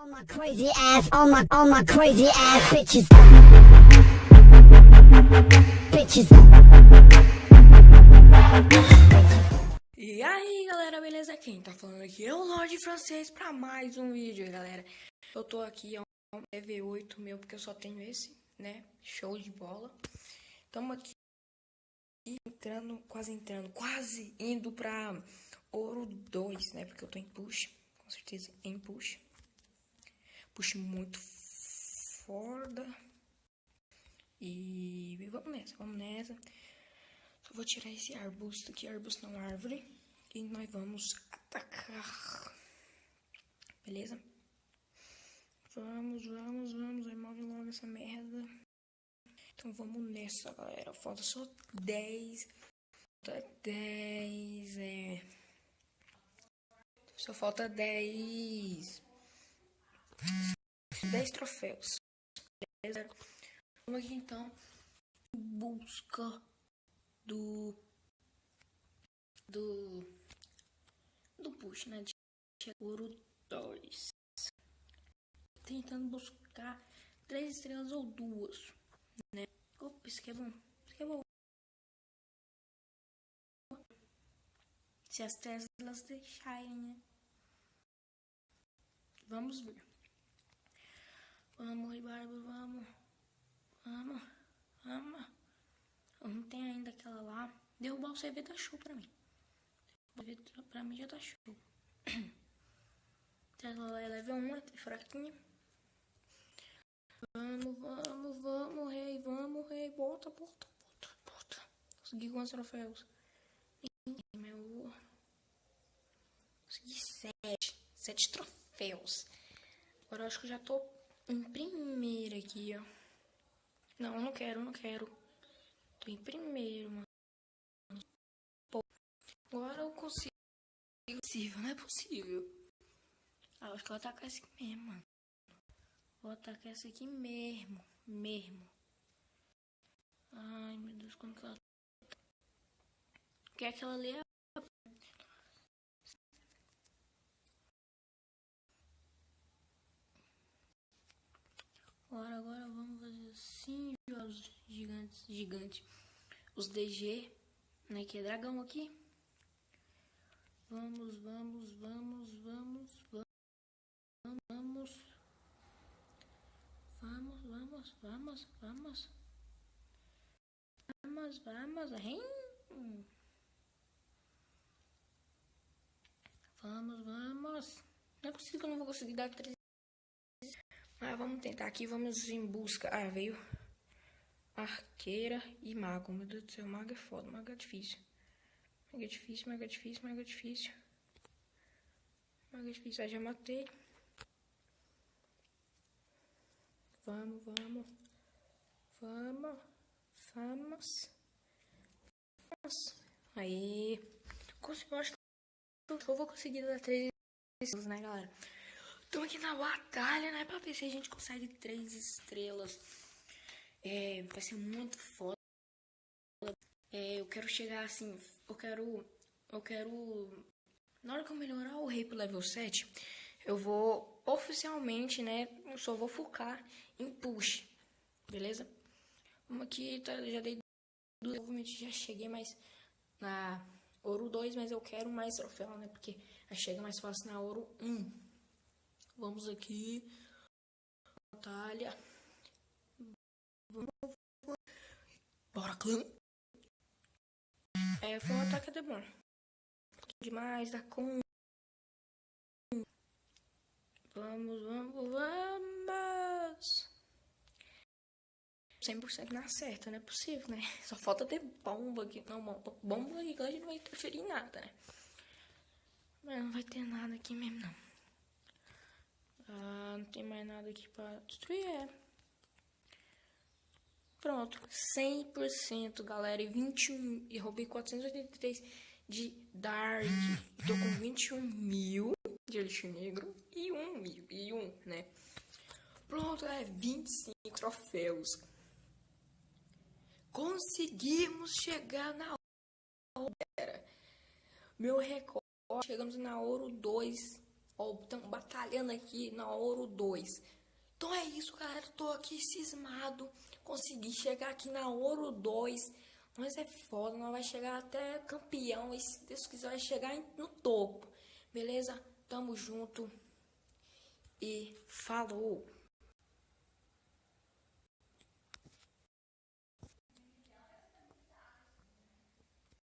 All my crazy ass, all my crazy ass bitches. Bitches. E aí galera, beleza? Quem tá falando aqui é o Lorde Francês pra mais um vídeo, galera. Eu tô aqui, é um EV8 meu, porque eu só tenho esse, né? Show de bola. Tamo aqui quase indo pra Ouro 2, né? Porque eu tô em push, com certeza em push. Push muito foda. E vamos nessa. Só vou tirar esse arbusto aqui, arbusto não árvore. E nós vamos atacar. Beleza? Vamos. Remove logo essa merda. Então vamos nessa, galera. Falta só 10. Só falta 10 troféus. Beleza? Vamos aqui então. Em busca do push, né? De Ouro 2. Tentando buscar 3 estrelas ou 2, né? Opa, isso aqui é bom. Isso aqui é bom. Se as Teslas deixarem, né? Vamos ver. Vamos, Ribarbo, vamos. Não tem ainda aquela lá. Derrubar o CV tá show pra mim. Pra mim já tá show. Tesla lá é level 1, é fraquinha. Vamos, rei. Bota. Consegui quantos troféus? Consegui 7 troféus. Agora eu acho que eu já tô em primeiro aqui, ó. Não quero. Tô em primeiro, mano. Pô, agora eu consigo. Não é possível. Ah, acho que eu vou atacar esse aqui mesmo, mano. Vou atacar essa aqui mesmo. Ai, meu Deus, como que ela... Porque aquela ali é... Agora vamos fazer assim, jogos gigantes. Os DG, né, que é dragão aqui. Vamos. Vamos. Não é possível que eu não vou conseguir dar 3. Mas vamos tentar aqui, vamos em busca. Ah, veio arqueira e mago. Meu Deus do céu, mago é foda, mago é difícil. Mago é difícil. Ah, já matei. Vamos. Aí. Eu acho que eu vou conseguir dar 3 estrelas, né, galera? Tô aqui na batalha, né? Pra ver se a gente consegue 3 estrelas. Vai ser muito foda. Eu quero chegar assim. Eu quero. Na hora que eu melhorar o rei pro level 7, eu vou oficialmente, né? Eu só vou focar em push. Beleza? Vamos aqui, tá, já dei. Provavelmente já cheguei mais na Ouro 2, mas eu quero mais troféu, né? Porque aí chega mais fácil na Ouro 1. Vamos aqui. Batalha. Bora, clã. Foi um ataque até bom. Demais da conta. Vamos. 100% na certa, não é possível, né? Só falta ter bomba aqui. Não, bomba aqui que a gente não vai interferir em nada, né? Mas não vai ter nada aqui mesmo, não. Não tem mais nada aqui pra destruir, Pronto, 100%, galera. E roubei 483 de Dark. Tô com 21 mil de Elixir Negro e 1.000, né? Pronto, 25 troféus. Conseguimos chegar na Ouro. Meu recorde. Chegamos na Ouro 2. Ó, estamos batalhando aqui na Ouro 2. Então é isso, galera. Tô aqui cismado. Consegui chegar aqui na Ouro 2. Nós é foda. Nós vai chegar até campeão. E se Deus quiser, vai chegar no topo. Beleza? Tamo junto. E falou.